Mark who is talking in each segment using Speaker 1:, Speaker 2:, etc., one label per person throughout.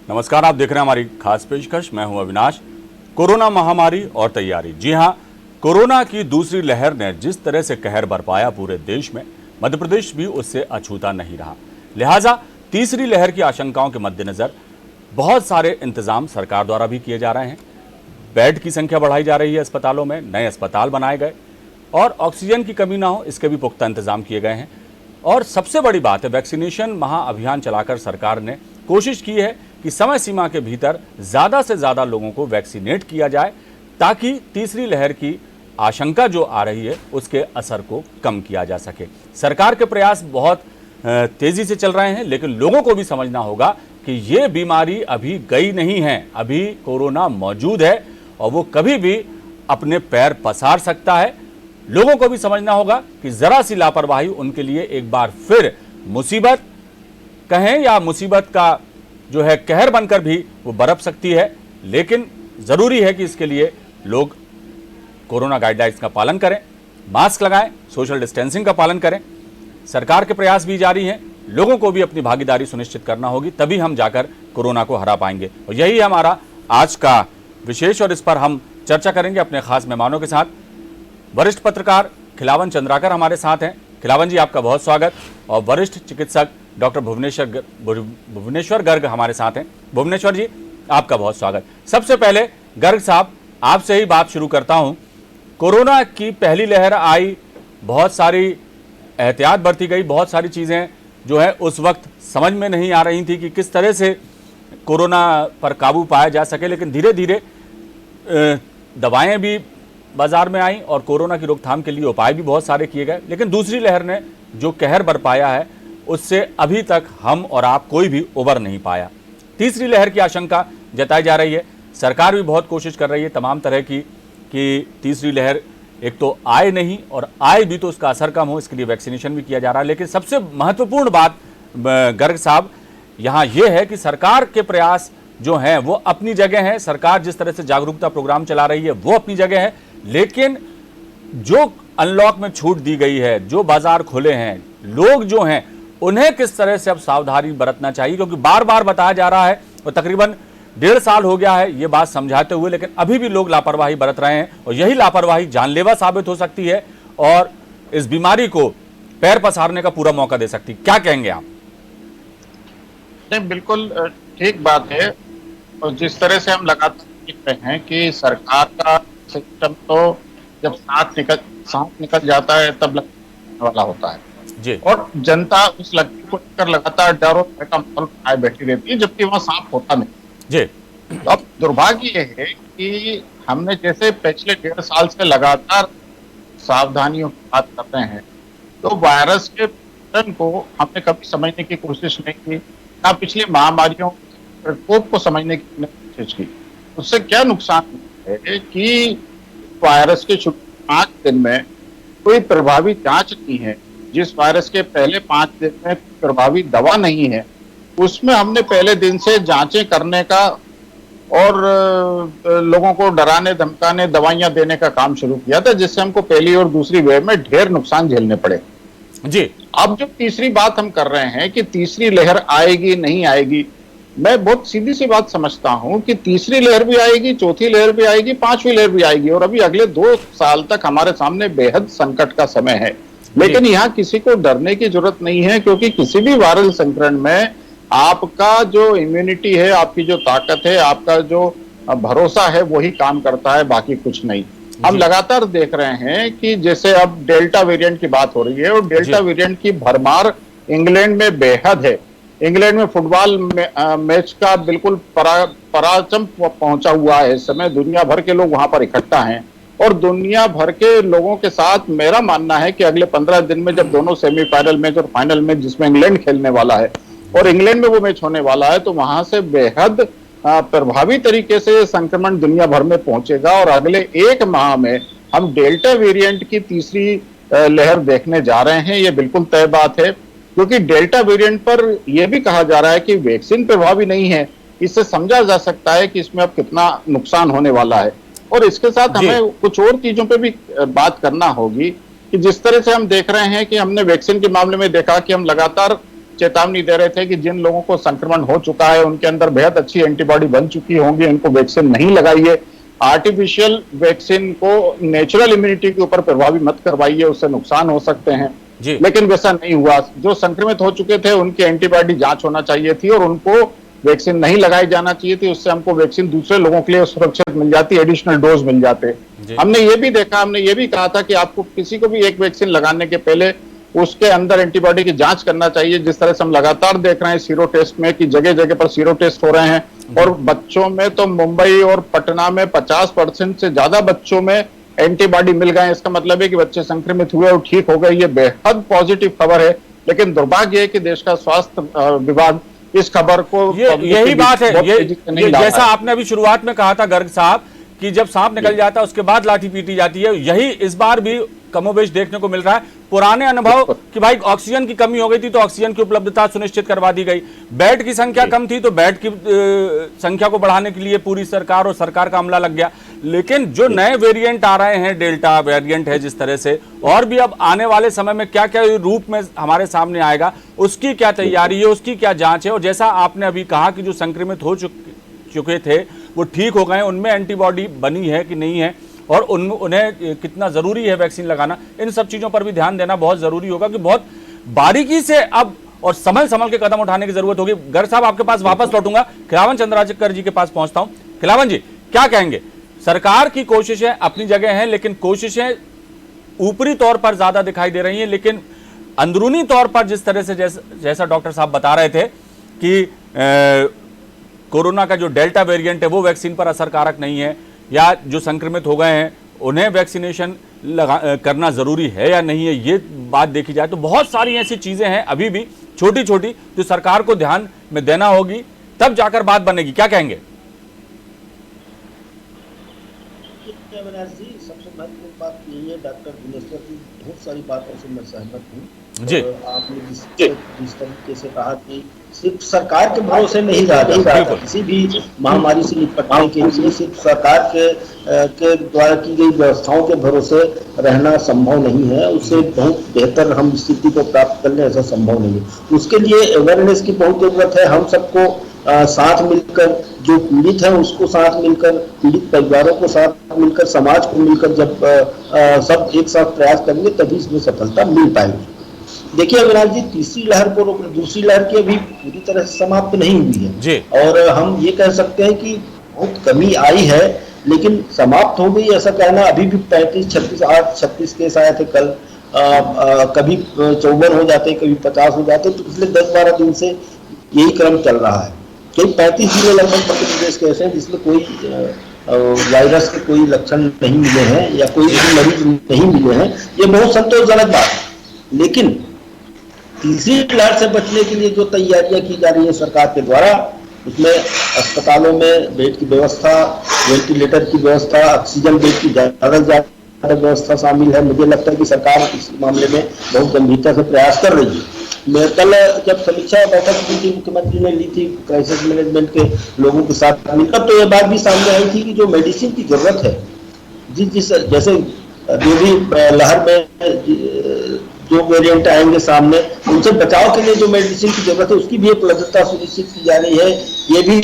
Speaker 1: नमस्कार, आप देख रहे हैं हमारी खास पेशकश। मैं हूं अविनाश। कोरोना महामारी और तैयारी। जी हां, कोरोना की दूसरी लहर ने जिस तरह से कहर बरपाया पूरे देश में, मध्य प्रदेश भी उससे अछूता नहीं रहा। लिहाजा तीसरी लहर की आशंकाओं के मद्देनजर बहुत सारे इंतजाम सरकार द्वारा भी किए जा रहे हैं। बेड की संख्या बढ़ाई जा रही है अस्पतालों में, नए अस्पताल बनाए गए और ऑक्सीजन की कमी ना हो इसके भी पुख्ता इंतजाम किए गए हैं। और सबसे बड़ी बात है, वैक्सीनेशन महाअभियान चलाकर सरकार ने कोशिश की है कि समय सीमा के भीतर ज़्यादा से ज़्यादा लोगों को वैक्सीनेट किया जाए, ताकि तीसरी लहर की आशंका जो आ रही है उसके असर को कम किया जा सके। सरकार के प्रयास बहुत तेज़ी से चल रहे हैं, लेकिन लोगों को भी समझना होगा कि ये बीमारी अभी गई नहीं है, अभी कोरोना मौजूद है और वो कभी भी अपने पैर पसार सकता है। लोगों को भी समझना होगा कि ज़रा सी लापरवाही उनके लिए एक बार फिर मुसीबत कहें या मुसीबत का जो है कहर बनकर भी वो बरप सकती है। लेकिन ज़रूरी है कि इसके लिए लोग कोरोना गाइडलाइंस का पालन करें, मास्क लगाएं, सोशल डिस्टेंसिंग का पालन करें। सरकार के प्रयास भी जारी हैं, लोगों को भी अपनी भागीदारी सुनिश्चित करना होगी, तभी हम जाकर कोरोना को हरा पाएंगे। और यही हमारा आज का विशेष, और इस पर हम चर्चा करेंगे अपने खास मेहमानों के साथ। वरिष्ठ पत्रकार खिलावन चंद्राकर हमारे साथ हैं। खिलावन जी, आपका बहुत स्वागत। और वरिष्ठ चिकित्सक डॉक्टर भुवनेश्वर गर्ग हमारे साथ हैं। भुवनेश्वर जी, आपका बहुत स्वागत। सबसे पहले गर्ग साहब, आपसे ही बात शुरू करता हूं। कोरोना की पहली लहर आई, बहुत सारी एहतियात बरती गई, बहुत सारी चीज़ें जो है उस वक्त समझ में नहीं आ रही थी कि किस तरह से कोरोना पर काबू पाया जा सके। लेकिन धीरे धीरे दवाएं भी बाजार में आई और कोरोना की रोकथाम के लिए उपाय भी बहुत सारे किए गए। लेकिन दूसरी लहर ने जो कहर बरपाया है उससे अभी तक हम और आप कोई भी उबर नहीं पाया। तीसरी लहर की आशंका जताई जा रही है, सरकार भी बहुत कोशिश कर रही है तमाम तरह की कि तीसरी लहर एक तो आए नहीं, और आए भी तो उसका असर कम हो, इसके लिए वैक्सीनेशन भी किया जा रहा है। लेकिन सबसे महत्वपूर्ण बात गर्ग साहब यहाँ ये है कि सरकार के प्रयास जो हैं वो अपनी जगह है, सरकार जिस तरह से जागरूकता प्रोग्राम चला रही है वो अपनी जगह है। लेकिन जो अनलॉक में छूट दी गई है, जो बाजार खुले हैं, लोग जो हैं उन्हें किस तरह से अब सावधानी बरतना चाहिए, क्योंकि बार बार बताया जा रहा है और तकरीबन 1.5 साल हो गया है ये बात समझाते हुए, लेकिन अभी भी लोग लापरवाही बरत रहे हैं और यही लापरवाही जानलेवा साबित हो सकती है और इस बीमारी को पैर पसारने का पूरा मौका दे सकती है। क्या कहेंगे आप?
Speaker 2: नहीं, बिल्कुल ठीक बात है। और जिस तरह से हम लगातार देख रहे हैं कि सरकार का सिस्टम तो जब साथ निकल जाता है तब लगने वाला होता है
Speaker 1: जी,
Speaker 2: और जनता उस लक्ष्य को लेकर लगातार डर और भय का माहौल बनाए बैठी रहती है, जबकि वहाँ साफ होता नहीं
Speaker 1: जी।
Speaker 2: तो अब दुर्भाग्य यह है कि हमने जैसे पिछले 1.5 साल से लगातार सावधानियों की बात कर रहे हैं, तो वायरस के पैटर्न को हमने कभी समझने की कोशिश नहीं की, ना पिछली महामारियों प्रकोप को समझने की कोशिश की। उससे क्या नुकसान है कि वायरस के शुरू 5 दिन में कोई प्रभावी जांच नहीं है, जिस वायरस के पहले 5 दिन में प्रभावी दवा नहीं है, उसमें हमने पहले दिन से जांचें करने का और लोगों को डराने धमकाने दवाइयां देने का काम शुरू किया था, जिससे हमको पहली और दूसरी वेव में ढेर नुकसान झेलने पड़े
Speaker 1: जी।
Speaker 2: अब जो तीसरी बात हम कर रहे हैं कि तीसरी लहर आएगी नहीं आएगी, मैं बहुत सीधी सी बात समझता हूं कि तीसरी लहर भी आएगी, चौथी लहर भी आएगी, 5वीं लहर भी आएगी, और अभी अगले 2 साल तक हमारे सामने बेहद संकट का समय है। लेकिन यहाँ किसी को डरने की जरूरत नहीं है, क्योंकि किसी भी वायरल संक्रमण में आपका जो इम्यूनिटी है, आपकी जो ताकत है, आपका जो भरोसा है, वही काम करता है, बाकी कुछ नहीं। हम लगातार देख रहे हैं कि जैसे अब डेल्टा वेरिएंट की बात हो रही है और डेल्टा वेरिएंट की भरमार इंग्लैंड में बेहद है। इंग्लैंड में फुटबॉल मैच का बिल्कुल पराचम पहुंचा हुआ है। इस समय दुनिया भर के लोग वहां पर इकट्ठा हैं और दुनिया भर के लोगों के साथ मेरा मानना है कि अगले 15 दिन में जब दोनों सेमीफाइनल मैच और फाइनल मैच जिसमें इंग्लैंड खेलने वाला है और इंग्लैंड में वो मैच होने वाला है, तो वहां से बेहद प्रभावी तरीके से संक्रमण दुनिया भर में पहुंचेगा और अगले 1 माह में हम डेल्टा वेरिएंट की तीसरी लहर देखने जा रहे हैं। ये बिल्कुल तय बात है, क्योंकि डेल्टा वेरिएंट पर यह भी कहा जा रहा है कि वैक्सीन प्रभावी नहीं है। इससे समझा जा सकता है कि इसमें अब कितना नुकसान होने वाला है। और इसके साथ हमें कुछ और चीजों पे भी बात करना होगी कि जिस तरह से हम देख रहे हैं कि हमने वैक्सीन के मामले में देखा कि हम लगातार चेतावनी दे रहे थे कि जिन लोगों को संक्रमण हो चुका है उनके अंदर बेहद अच्छी एंटीबॉडी बन चुकी होंगी, इनको वैक्सीन नहीं लगाइए, आर्टिफिशियल वैक्सीन को नेचुरल इम्यूनिटी के ऊपर प्रभावी मत करवाइए, उससे नुकसान हो सकते हैं। लेकिन वैसा नहीं हुआ। जो संक्रमित हो चुके थे उनकी एंटीबॉडी जांच होना चाहिए थी और उनको वैक्सीन नहीं लगाई जाना चाहिए थी। उससे हमको वैक्सीन दूसरे लोगों के लिए सुरक्षित मिल जाती, एडिशनल डोज मिल जाते। हमने ये भी देखा, हमने ये भी कहा था कि आपको किसी को भी एक वैक्सीन लगाने के पहले उसके अंदर एंटीबॉडी की जांच करना चाहिए। जिस तरह से हम लगातार देख रहे हैं सीरो टेस्ट में कि जगह जगह पर सीरो टेस्ट हो रहे हैं, और बच्चों में तो मुंबई और पटना में 50% से ज्यादा बच्चों में एंटीबॉडी मिल गए। इसका मतलब है कि बच्चे संक्रमित हुए और ठीक हो गए। ये बेहद पॉजिटिव खबर है, लेकिन दुर्भाग्य है कि देश का स्वास्थ्य विभाग इस खबर को
Speaker 1: यही बात है, ये जैसा आपने अभी शुरुआत में कहा था गर्ग साहब कि जब सांप निकल जाता है उसके बाद लाठी पीटी जाती है, यही इस बार भी कमोबेश देखने को मिल रहा है। पुराने अनुभव कि भाई ऑक्सीजन की कमी हो गई थी तो ऑक्सीजन की उपलब्धता सुनिश्चित करवा दी गई, बेड की संख्या कम थी तो बेड की संख्या को बढ़ाने के लिए पूरी सरकार और सरकार का अमला लग गया। लेकिन जो नए वेरिएंट आ रहे हैं, डेल्टा वेरिएंट है जिस तरह से, और भी अब आने वाले समय में क्या क्या रूप में हमारे सामने आएगा, उसकी क्या तैयारी है, उसकी क्या जांच है। और जैसा आपने अभी कहा कि जो संक्रमित हो चुके थे वो ठीक हो गए, उनमें एंटीबॉडी बनी है कि नहीं है, और उन्हें कितना जरूरी है वैक्सीन लगाना, इन सब चीजों पर भी ध्यान देना बहुत जरूरी होगा कि बहुत बारीकी से अब और संभल के कदम उठाने की जरूरत होगी। गर्ग साहब आपके पास वापस लौटूंगा, खिलावन चंद्राकर जी के पास पहुंचता हूं। खिलावन जी क्या कहेंगे? सरकार की कोशिशें अपनी जगह हैं, लेकिन कोशिशें ऊपरी तौर पर ज्यादा दिखाई दे रही हैं, लेकिन अंदरूनी तौर पर जिस तरह से जैसा डॉक्टर साहब बता रहे थे कि कोरोना का जो डेल्टा वेरिएंट है वो वैक्सीन पर असरकारक नहीं है, या जो संक्रमित हो गए हैं उन्हें वैक्सीनेशन करना जरूरी है या नहीं है, ये बात देखी जाए तो बहुत सारी ऐसी चीजें हैं अभी भी छोटी छोटी जो सरकार को ध्यान में देना होगी, तब जाकर बात बनेगी। क्या कहेंगे?
Speaker 3: जी, सबसे महत्वपूर्ण बात यही है, डॉक्टर भुवनेश्वर की बहुत सारी बातों से मैं सहमत हूँ जी। आपने जिस तरीके से कहा कि सिर्फ सरकार के भरोसे नहीं रहा जाता, किसी भी महामारी से निपटने के लिए सिर्फ सरकार के द्वारा की गई व्यवस्थाओं के भरोसे रहना संभव नहीं है। उससे बहुत बेहतर हम स्थिति को प्राप्त कर लें, ऐसा संभव नहीं है। उसके लिए अवेयरनेस की बहुत जरूरत है। हम सबको साथ मिलकर, जो पीड़ित है उसको साथ मिलकर, पीड़ित परिवारों को साथ मिलकर, समाज को मिलकर जब सब एक साथ प्रयास करेंगे तभी इसमें सफलता मिल पाएगी। देखिए अविनाश जी, तीसरी लहर को रोकने, दूसरी लहर की अभी पूरी तरह से समाप्त नहीं हुई है जी। और हम ये कह सकते हैं कि बहुत कमी आई है, लेकिन समाप्त हो गई ऐसा कहना, अभी भी 35-36 आज 36 केस आए थे कल, कभी 54 हो जाते, कभी 50 हो जाते। तो पिछले 10-12 दिन से यही क्रम चल रहा है। कई 35 जिले लगभग मध्य प्रदेश के ऐसे हैं जिसमें कोई वायरस के कोई लक्षण नहीं मिले हैं या कोई मरीज नहीं मिले हैं। ये बहुत संतोषजनक बात है। लेकिन तीसरी लहर से बचने के लिए जो तैयारियां की जा रही है सरकार के द्वारा, उसमें अस्पतालों में बेड की व्यवस्था, वेंटिलेटर की व्यवस्था, ऑक्सीजन बेड की ज्यादा व्यवस्था शामिल है। मुझे लगता है कि सरकार इस मामले में बहुत गंभीरता से प्रयास कर रही है। मैं कल जब समीक्षा बैठक की थी, मुख्यमंत्री ने ली थी क्राइसिस मैनेजमेंट के लोगों के साथ मिलकर, तो ये बात भी सामने आई थी कि जो मेडिसिन की जरूरत है, जैसे जो भी लहर में जो वेरिएंट आएंगे सामने, उनसे बचाव के लिए जो मेडिसिन की जरूरत है उसकी भी उपलब्धता सुनिश्चित की जा रही है। ये भी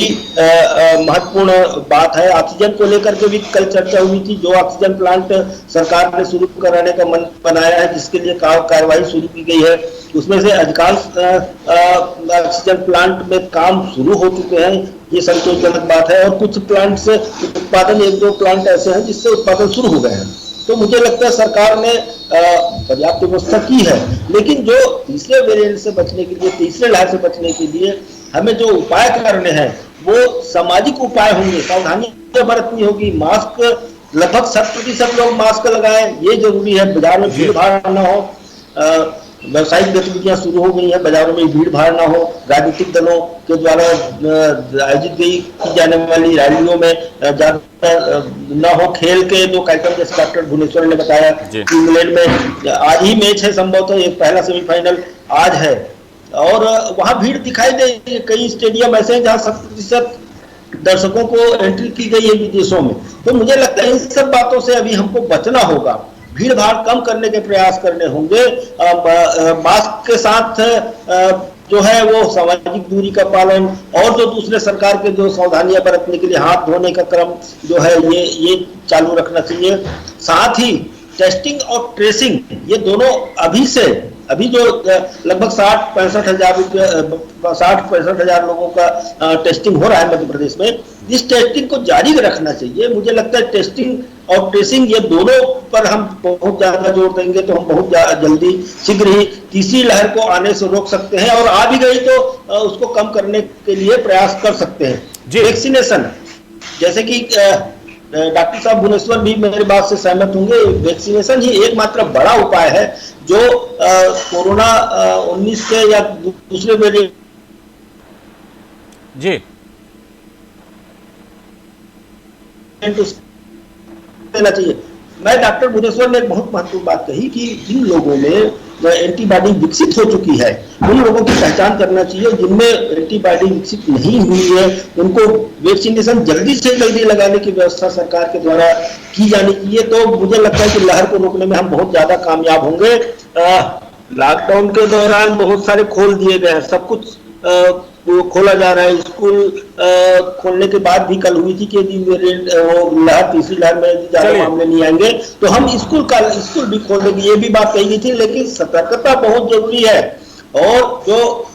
Speaker 3: महत्वपूर्ण बात है। ऑक्सीजन को लेकर के भी कल चर्चा हुई थी। जो ऑक्सीजन प्लांट सरकार ने शुरू कराने का मन बनाया है, जिसके लिए कार्रवाई शुरू की गई है, उसमें से अधिकांश ऑक्सीजन प्लांट में काम शुरू हो चुके हैं। ये संतोषजनक बात है। और कुछ प्लांट से उत्पादन, 1-2 प्लांट ऐसे हैं जिससे उत्पादन शुरू हो गए हैं। तो मुझे लगता है सरकार ने पर्याप्त व्यवस्था की है। लेकिन जो तीसरे वेरिएंट से बचने के लिए, तीसरे लहर से बचने के लिए हमें जो उपाय करने हैं वो सामाजिक उपाय होंगे, सावधानी बरतनी होगी। मास्क, लगभग 100% लोग मास्क लगाएं, ये जरूरी है। बाजार में भीड़ भाड़ ना हो, व्यवसायिक गतिविधियां शुरू हो गई हैं, बाजारों में भीड़ भाड़ ना हो। राजनीतिक दलों के द्वारा आयोजित की जाने वाली रैलियों में ज्यादा ना हो। खेल के जो कार्यक्रम, जैसे डॉक्टर भुवनेश्वर ने बताया कि इंग्लैंड में आज ही मैच है, संभवतः एक पहला सेमीफाइनल आज है, और वहां भीड़ दिखाई देगी। कई स्टेडियम ऐसे हैं जहां 100% दर्शकों को एंट्री की गई है विदेशों में। तो मुझे लगता है इन सब बातों से अभी हमको बचना होगा, भीड़ भाड़ कम करने के प्रयास करने होंगे। मास्क के साथ जो है वो सामाजिक दूरी का पालन और जो दूसरे सरकार के जो सावधानियां बरतने के लिए हाथ धोने का क्रम जो है ये चालू रखना चाहिए। साथ ही टेस्टिंग और ट्रेसिंग ये दोनों अभी जो लगभग 60-65 लोगों का टेस्टिंग हो रहा है मध्य प्रदेश में, इस टेस्टिंग को जारी रखना चाहिए। मुझे लगता है टेस्टिंग और ट्रेसिंग ये दोनों पर हम बहुत ज्यादा जोर देंगे तो हम बहुत जल्दी शीघ्र ही तीसरी लहर को आने से रोक सकते हैं, और आ भी गई तो उसको कम करने के लिए प्रयास कर सकते हैं। वैक्सीनेशन, जैसे कि डॉक्टर साहब भुवनेश्वर भी मेरी बात से सहमत होंगे, वैक्सीनेशन ही एकमात्र बड़ा उपाय है जो कोरोना 19 के या दूसरे वेरिएंट देना चाहिए। मैं डॉक्टर भुवनेश्वर ने एक बहुत महत्वपूर्ण बात कही कि जिन लोगों में एंटीबॉडी विकसित हो चुकी है उन लोगों की पहचान करना चाहिए, जिनमें एंटीबॉडी विकसित नहीं हुई है उनको वैक्सीनेशन जल्दी से जल्दी लगाने की व्यवस्था सरकार के द्वारा की जानी चाहिए। तो मुझे लगता है कि लहर को रोकने में हम बहुत ज्यादा कामयाब होंगे। लॉकडाउन के दौरान बहुत सारे खोल दिए गए हैं, सब कुछ खोला जा रहा है। स्कूल खोलने के बाद भी कल हुई थी कि लहर तीसरी लहर में ज्यादा मामले नहीं आएंगे तो हम स्कूल भी खोल देंगे, ये भी बात कही गई थी। लेकिन सतर्कता बहुत जरूरी है, और जो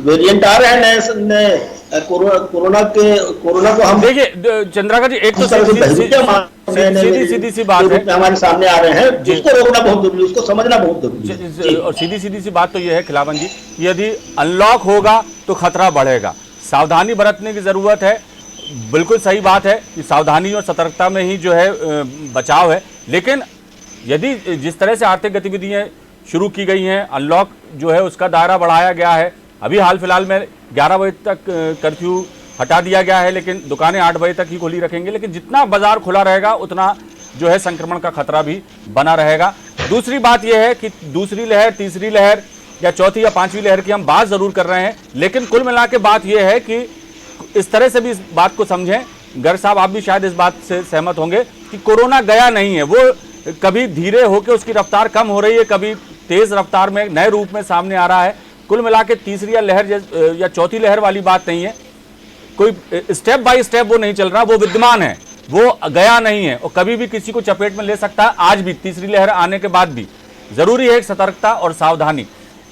Speaker 3: वेरिएंट आ रहे हैं नए कोरोना को हम
Speaker 1: देखिए चंद्राकर जी, एक तो सीधी सी बात है
Speaker 3: हमारे सामने आ रहे हैं, उसको रोकना बहुत जरूरी है, उसको समझना बहुत जरूरी है।
Speaker 1: और सीधी सी बात तो यह है खिलावन जी, यदि अनलॉक होगा तो खतरा बढ़ेगा, सावधानी बरतने की जरूरत है। बिल्कुल सही बात है कि सावधानी और सतर्कता में ही जो है बचाव है। लेकिन यदि जिस तरह से आर्थिक गतिविधियां शुरू की गई हैं, अनलॉक जो है उसका दायरा बढ़ाया गया है, अभी हाल फिलहाल में 11 बजे तक कर्फ्यू हटा दिया गया है, लेकिन दुकानें 8 बजे तक ही खुली रखेंगे। लेकिन जितना बाजार खुला रहेगा उतना जो है संक्रमण का खतरा भी बना रहेगा। दूसरी बात यह है कि दूसरी लहर, तीसरी लहर या चौथी या पांचवी लहर की हम बात जरूर कर रहे हैं, लेकिन कुल मिला के बात यह है कि इस तरह से भी इस बात को समझें, गर्ग साहब आप भी शायद इस बात से सहमत होंगे कि कोरोना गया नहीं है, वो कभी धीरे होकर उसकी रफ्तार कम हो रही है, कभी तेज रफ्तार में नए रूप में सामने आ रहा है। कुल मिला के तीसरी लहर या चौथी लहर वाली बात नहीं है, कोई स्टेप बाय स्टेप वो नहीं चल रहा, वो विद्यमान है, वो गया नहीं है और कभी भी किसी को चपेट में ले सकता है। आज भी तीसरी लहर आने के बाद भी जरूरी है सतर्कता और सावधानी।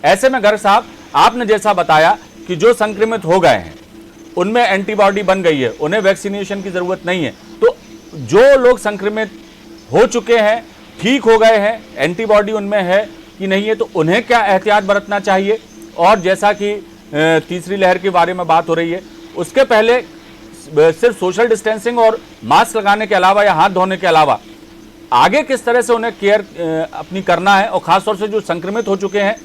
Speaker 1: ऐसे में गर्ग साहब, आपने जैसा बताया कि जो संक्रमित हो गए हैं उनमें एंटीबॉडी बन गई है, उन्हें वैक्सीनेशन की जरूरत नहीं है, तो जो लोग संक्रमित हो चुके हैं, ठीक हो गए हैं, एंटीबॉडी उनमें है कि नहीं है, तो उन्हें क्या एहतियात बरतना चाहिए? और जैसा कि तीसरी लहर के बारे में बात हो रही है, उसके पहले सिर्फ सोशल डिस्टेंसिंग और मास्क लगाने के अलावा या हाथ धोने के अलावा आगे किस तरह से उन्हें केयर अपनी करना है, और खासतौर से जो संक्रमित हो चुके हैं,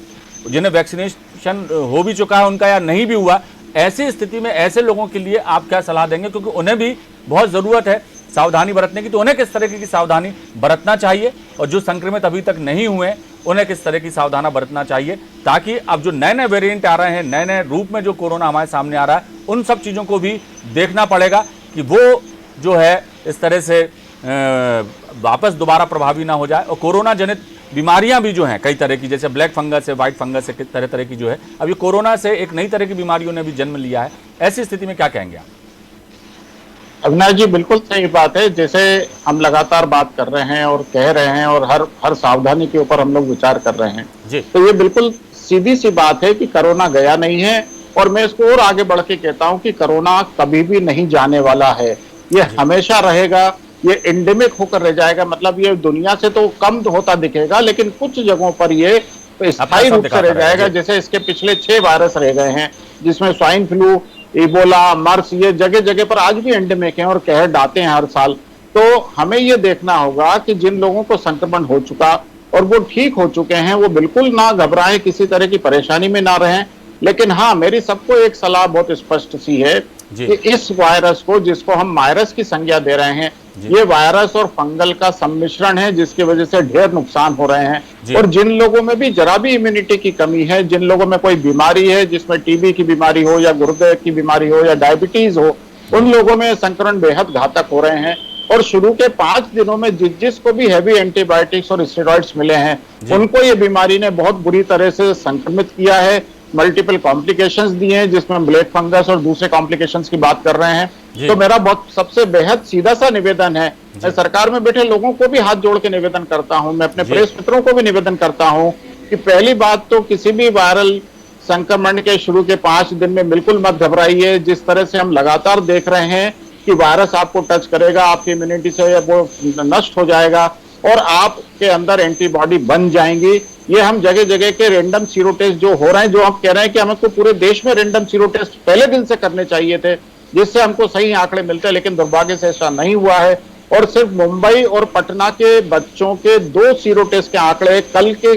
Speaker 1: जिन्हें वैक्सीनेशन हो भी चुका है उनका या नहीं भी हुआ, ऐसी स्थिति में ऐसे लोगों के लिए आप क्या सलाह देंगे? क्योंकि उन्हें भी बहुत ज़रूरत है सावधानी बरतने की, तो उन्हें किस तरह की सावधानी बरतना चाहिए, और जो संक्रमित अभी तक नहीं हुए उन्हें किस तरह की सावधानी बरतना चाहिए, ताकि अब जो नए नए वेरिएंट आ रहे हैं, नए नए रूप में जो कोरोना हमारे सामने आ रहा है, उन सब चीज़ों को भी देखना पड़ेगा कि वो जो है इस तरह से वापस दोबारा प्रभावी ना हो जाए। और कोरोना जनित बीमारियां भी जो हैं कई तरह की, जैसे ब्लैक फंगस है, व्हाइट फंगस है, तरह तरह की जो है, अब ये कोरोना से एक नई तरह की बीमारियों ने भी जन्म लिया है। ऐसी स्थिति में क्या कहेंगे आप?
Speaker 2: अविनाश जी, बिल्कुल सही बात है। जैसे हम लगातार बात कर रहे हैं और कह रहे हैं और हर सावधानी के ऊपर हम लोग विचार कर रहे हैं जी, तो ये बिल्कुल सीधी सी बात है कि कोरोना गया नहीं है, और मैं इसको और आगे बढ़ के कहता हूं कि कोरोना कभी भी नहीं जाने वाला है, ये हमेशा रहेगा, ये एंडेमिक होकर रह जाएगा। मतलब ये दुनिया से तो कम होता दिखेगा, लेकिन कुछ जगहों पर ये स्थायी रूप से रह जाएगा। जैसे इसके पिछले 6 वायरस रह गए हैं, जिसमें स्वाइन फ्लू, इबोला, मर्स, ये जगह जगह पर आज भी एंडेमिक हैं और कहर ढाते हैं हर साल। तो हमें ये देखना होगा कि जिन लोगों को संक्रमण हो चुका और वो ठीक हो चुके हैं, वो बिल्कुल ना घबराएं, किसी तरह की परेशानी में ना रहें। लेकिन हाँ, मेरी सबको एक सलाह बहुत स्पष्ट सी है कि इस वायरस को, जिसको हम वायरस की संज्ञा दे रहे हैं, ये वायरस और फंगल का सम्मिश्रण है, जिसकी वजह से ढेर नुकसान हो रहे हैं। और जिन लोगों में भी जरा भी इम्यूनिटी की कमी है, जिन लोगों में कोई बीमारी है, जिसमें टीबी की बीमारी हो या गुर्दे की बीमारी हो या डायबिटीज हो, उन लोगों में संक्रमण बेहद घातक हो रहे हैं। और शुरू के 5 दिनों में जिसको भी हैवी एंटीबायोटिक्स और स्टेरॉइड्स मिले हैं, उनको ये बीमारी ने बहुत बुरी तरह से संक्रमित किया है। मल्टीपल कॉम्प्लिकेशंस दिए हैं, जिसमें ब्लैक फंगस और दूसरे कॉम्प्लिकेशंस की बात कर रहे हैं। तो मेरा बहुत सबसे बेहद सीधा सा निवेदन है, मैं सरकार में बैठे लोगों को भी हाथ जोड़ के निवेदन करता हूं, मैं अपने प्रेस मित्रों को भी निवेदन करता हूं कि पहली बात तो किसी भी वायरल संक्रमण के शुरू के 5 दिन में बिल्कुल मत घबराइए। जिस तरह से हम लगातार देख रहे हैं कि वायरस आपको टच करेगा, आपकी इम्यूनिटी से वो नष्ट हो जाएगा और आपके अंदर एंटीबॉडी बन जाएंगी। ये हम जगह जगह के रैंडम सीरो टेस्ट जो हो रहे हैं, जो हम कह रहे हैं कि हमको पूरे देश में रैंडम सीरो टेस्ट पहले दिन से करने चाहिए थे, जिससे हमको सही आंकड़े मिलते हैं, लेकिन दुर्भाग्य से ऐसा नहीं हुआ है। और सिर्फ मुंबई और पटना के बच्चों के 2 सीरो टेस्ट के आंकड़े कल के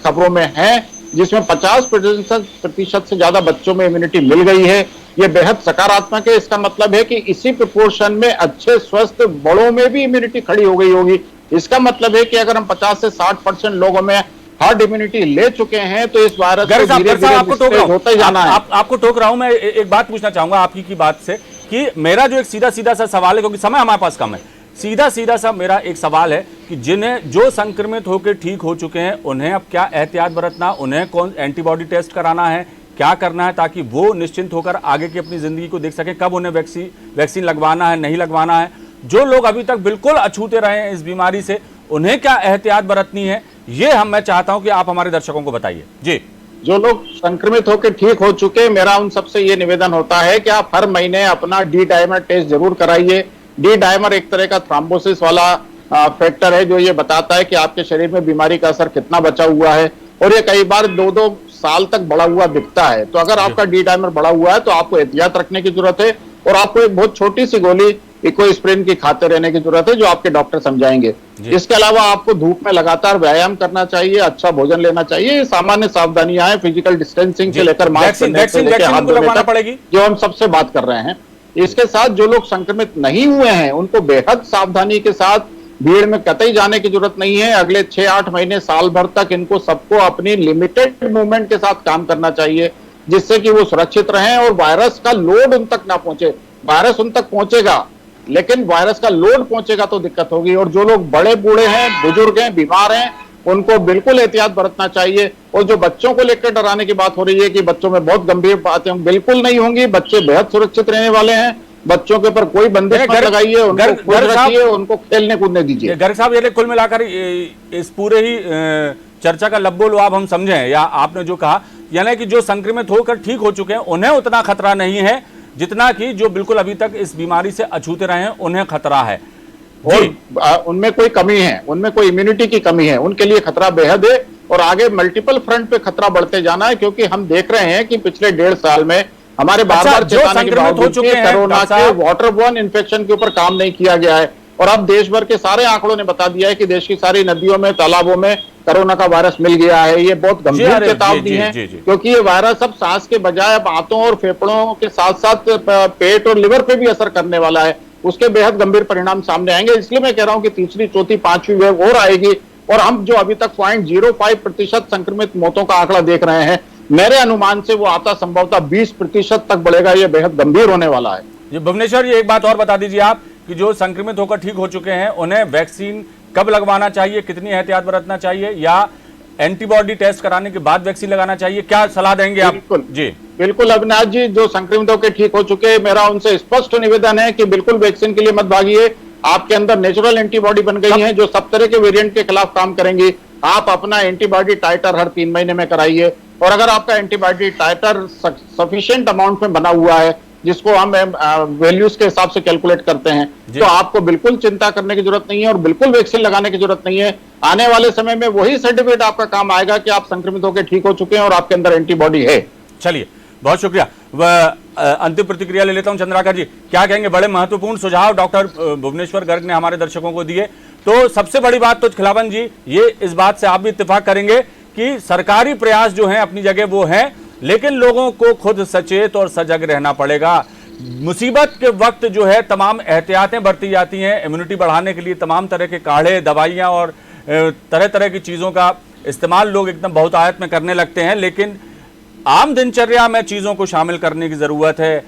Speaker 2: खबरों में हैं, जिसमें 50% से ज्यादा बच्चों में इम्यूनिटी मिल गई है। ये बेहद सकारात्मक है। इसका मतलब है कि इसी प्रोपोर्शन में अच्छे स्वस्थ बड़ों में भी इम्यूनिटी खड़ी हो गई होगी। इसका मतलब है कि अगर हम 50 से 60% लोगों में हर्ड इम्यूनिटी ले चुके हैं तो इस वायरस को धीरे-धीरे होता ही जाना है।
Speaker 1: आपको टोक रहा हूं मैं, एक बात पूछना चाहूंगा आपकी की बात से कि मेरा जो एक सीधा सा सवाल है, क्योंकि समय हमारे पास कम है, सीधा सा मेरा एक सवाल है कि जिन्हें जो संक्रमित होकर ठीक हो चुके हैं उन्हें अब क्या एहतियात बरतना, उन्हें कौन एंटीबॉडी टेस्ट कराना है, क्या करना है ताकि वो निश्चिंत होकर आगे की अपनी जिंदगी को देख सके, कब उन्हें वैक्सीन लगवाना है, नहीं लगवाना है। जो लोग अभी तक बिल्कुल अछूते रहे हैं इस बीमारी से, उन्हें क्या एहतियात बरतनी है, ये मैं चाहता हूं कि आप हमारे दर्शकों को बताइए। जी,
Speaker 2: जो लोग संक्रमित होकर ठीक हो चुके, मेरा उन सबसे ये निवेदन होता है कि आप हर महीने अपना डी डाइमर टेस्ट जरूर कराइए। डी डाइमर एक तरह का थ्रोम्बोसिस वाला फैक्टर है जो ये बताता है कि आपके शरीर में बीमारी का असर कितना बचा हुआ है, और ये कई बार 2-2 साल तक बढ़ा हुआ दिखता है। तो अगर आपका डी डाइमर बढ़ा हुआ है तो आपको एहतियात रखने की जरूरत है, और आपको एक बहुत छोटी सी गोली इकोस्प्रिन की खाते रहने की जरूरत है, जो आपके डॉक्टर समझाएंगे। इसके अलावा आपको धूप में लगातार व्यायाम करना चाहिए, अच्छा भोजन लेना चाहिए। ये सामान्य सावधानियां हैं, फिजिकल डिस्टेंसिंग से लेकर मास्क से लेकर हाथ धोने तक, जो हम सबसे बात कर रहे हैं। इसके साथ जो लोग संक्रमित नहीं हुए हैं उनको बेहद सावधानी के साथ भीड़ में कतई जाने की जरूरत नहीं है। अगले 6-8 महीने साल भर तक इनको सबको अपनी लिमिटेड मूवमेंट के साथ काम करना चाहिए, जिससे कि वो सुरक्षित रहें और वायरस का लोड उन तक ना पहुंचे। वायरस उन तक पहुंचेगा, लेकिन वायरस का लोड पहुंचेगा तो दिक्कत होगी। और जो लोग बड़े बूढ़े हैं, बुजुर्ग हैं, बीमार हैं, उनको बिल्कुल एहतियात बरतना चाहिए। और जो बच्चों को लेकर डराने की बात हो रही है कि बच्चों में बहुत गंभीर बातें, बिल्कुल नहीं होंगी। बच्चे बेहद सुरक्षित रहने वाले हैं। बच्चों के ऊपर कोई बंदिश मत लगाइए, उनको खुश रखिए, उनको खेलने कूदने दीजिए।
Speaker 1: गर्ग साहब, ये कुल मिलाकर इस पूरे ही चर्चा का लब्बो लुआब हम समझें, या आपने जो कहा, यानी कि जो संक्रमित होकर ठीक हो चुके हैं उन्हें उतना खतरा नहीं है जितना कि जो बिल्कुल अभी तक इस बीमारी से अछूते रहे हैं उन्हें खतरा है,
Speaker 2: और उनमें कोई कमी है, उनमें कोई इम्यूनिटी की कमी है, उनके लिए खतरा बेहद है। और आगे मल्टीपल फ्रंट पे खतरा बढ़ते जाना है, क्योंकि हम देख रहे हैं कि पिछले 1.5 साल में हमारे बार-बार चेताने के बावजूद कोरोना के वाटरबोर्न इन्फेक्शन के ऊपर काम नहीं किया गया है। और अब देश भर के सारे आंकड़ों ने बता दिया है कि देश की सारी नदियों में, तालाबों में कोरोना का वायरस मिल गया है। ये बहुत गंभीर चेतावनी है, क्योंकि ये वायरस अब सांस के बजाय अब आंतों और फेफड़ों के साथ साथ पेट और लिवर पे भी असर करने वाला है। उसके बेहद गंभीर परिणाम सामने आएंगे। इसलिए मैं कह रहा हूं कि तीसरी, चौथी, 5वीं वेव और आएगी। और हम जो अभी तक 0.05% संक्रमित मौतों का आंकड़ा देख रहे हैं, मेरे अनुमान से वो आता संभवतः 20% तक बढ़ेगा। ये बेहद गंभीर होने वाला है।
Speaker 1: ये भुवनेश्वर, ये एक बात और बता दीजिए आप कि जो संक्रमित होकर ठीक हो चुके हैं उन्हें वैक्सीन कब लगवाना चाहिए, कितनी एहतियात बरतना चाहिए, या एंटीबॉडी टेस्ट कराने के बाद वैक्सीन लगाना चाहिए, क्या सलाह देंगे आप?
Speaker 2: बिल्कुल
Speaker 1: जी,
Speaker 2: बिल्कुल अविनाश जी, जो संक्रमित होकर ठीक हो चुके हैं, मेरा उनसे स्पष्ट निवेदन है कि बिल्कुल वैक्सीन के लिए मत भागिए। आपके अंदर नेचुरल एंटीबॉडी बन गई है जो सब तरह के वेरिएंट के खिलाफ काम करेंगी। आप अपना एंटीबॉडी टाइटर हर 3 महीने में कराइए। और अगर आपका एंटीबॉडी टाइटर सफिशिएंट अमाउंट में बना हुआ है, जिसको हम वैल्यूज के हिसाब से कैलकुलेट करते हैं, तो आपको बिल्कुल चिंता करने की जरूरत नहीं है और बिल्कुल वैक्सीन लगाने की जरूरत नहीं है। आने वाले समय में वही सर्टिफिकेट आपका काम आएगा कि आप संक्रमित होकर ठीक हो चुके हैं और आपके अंदर एंटीबॉडी है।
Speaker 1: चलिए, बहुत शुक्रिया। अंतिम प्रतिक्रिया ले लेता हूं। चंद्राकर जी, क्या कहेंगे? बड़े महत्वपूर्ण सुझाव डॉक्टर भुवनेश्वर गर्ग ने हमारे दर्शकों को दिए। तो सबसे बड़ी बात तो खिलावन जी, ये इस बात से आप भी इत्तेफाक करेंगे कि सरकारी प्रयास जो हैं अपनी जगह वो हैं, लेकिन लोगों को खुद सचेत और सजग रहना पड़ेगा। मुसीबत के वक्त जो है तमाम एहतियातें बरती जाती हैं। इम्यूनिटी बढ़ाने के लिए तमाम तरह के काढ़े, दवाइयाँ और तरह तरह की चीज़ों का इस्तेमाल लोग एकदम बहुतायत में करने लगते हैं, लेकिन आम दिनचर्या में चीज़ों को शामिल करने की ज़रूरत है।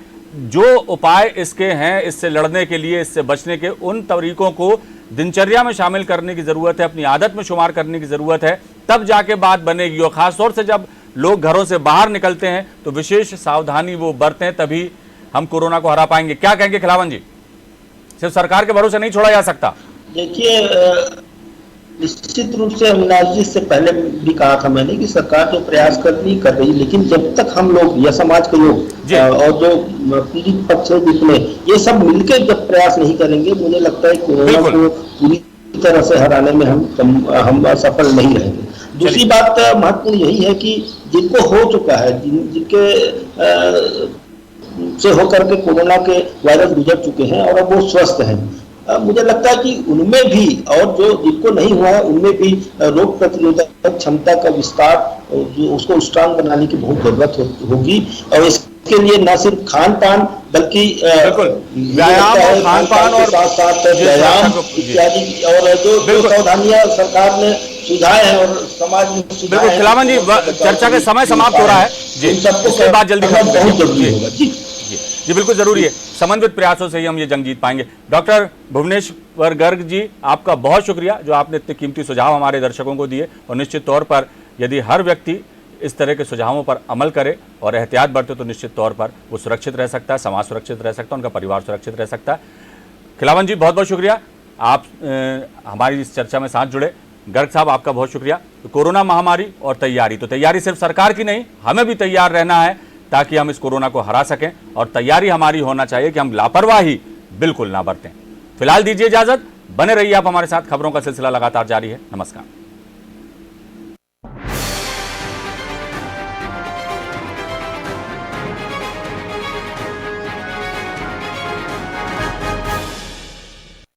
Speaker 1: जो उपाय इसके हैं, इससे लड़ने के लिए, इससे बचने के, उन तरीकों को दिनचर्या में शामिल करने की ज़रूरत है, अपनी आदत में शुमार करने की ज़रूरत है, तब जाके बात बनेगी। और ख़ासतौर से जब लोग घरों से बाहर निकलते हैं तो विशेष सावधानी वो बरतें, तभी हम कोरोना को हरा पाएंगे। क्या कहेंगे खिलावन जी? सिर्फ सरकार के भरोसे नहीं छोड़ा जा सकता।
Speaker 3: देखिए, निश्चित रूप से अविनाश जी से पहले भी कहा था मैंने कि सरकार जो प्रयास कर रही, लेकिन जब तक हम लोग या समाज के लोग और जो पीड़ित पक्ष है जितने, ये सब मिलकर जब प्रयास नहीं करेंगे, मुझे लगता है कोरोना को पूरी तरह से हराने में हम सफल नहीं रहेंगे। दूसरी बात महत्वपूर्ण यही है कि जिनको हो चुका है, जिनके से होकर के कोरोना के वायरस गुजर चुके हैं और अब वो स्वस्थ हैं, मुझे लगता है कि उनमें भी, और जो जिनको नहीं हुआ है उनमें भी रोग प्रतिरोधक क्षमता का विस्तार, उसको स्ट्रांग बनाने की बहुत जरूरत होगी। और इसके लिए न सिर्फ खान पान बल्कि
Speaker 1: व्यायाम और खान पान और
Speaker 3: साथ साथ व्यायाम इत्यादि और जो सावधानियां सरकार ने सुझाए हैं और समाज में
Speaker 1: बिल्कुल। खिलावन जी, चर्चा का समय समाप्त हो रहा है जी, सबको बात जल्दी खत्म
Speaker 3: बहुत जरूरी होगा जी।
Speaker 1: जी बिल्कुल जरूरी है। समन्वित प्रयासों से ही हम ये जंग जीत पाएंगे। डॉक्टर भुवनेश्वर गर्ग जी, आपका बहुत शुक्रिया जो आपने इतने कीमती सुझाव हमारे दर्शकों को दिए। और निश्चित तौर पर यदि हर व्यक्ति इस तरह के सुझावों पर अमल करे और एहतियात बरते तो निश्चित तौर पर वो सुरक्षित रह सकता है, समाज सुरक्षित रह सकता है, उनका परिवार सुरक्षित रह सकता है। खिलावन जी, बहुत बहुत शुक्रिया, आप हमारी इस चर्चा में साथ जुड़े। गर्ग साहब, आपका बहुत शुक्रिया। तो कोरोना महामारी और तैयारी, तो तैयारी सिर्फ सरकार की नहीं, हमें भी तैयार रहना है ताकि हम इस कोरोना को हरा सकें। और तैयारी हमारी होना चाहिए कि हम लापरवाही बिल्कुल ना बरतें। फिलहाल दीजिए इजाजत, बने रहिए आप हमारे साथ। खबरों का सिलसिला लगातार जारी है। नमस्कार।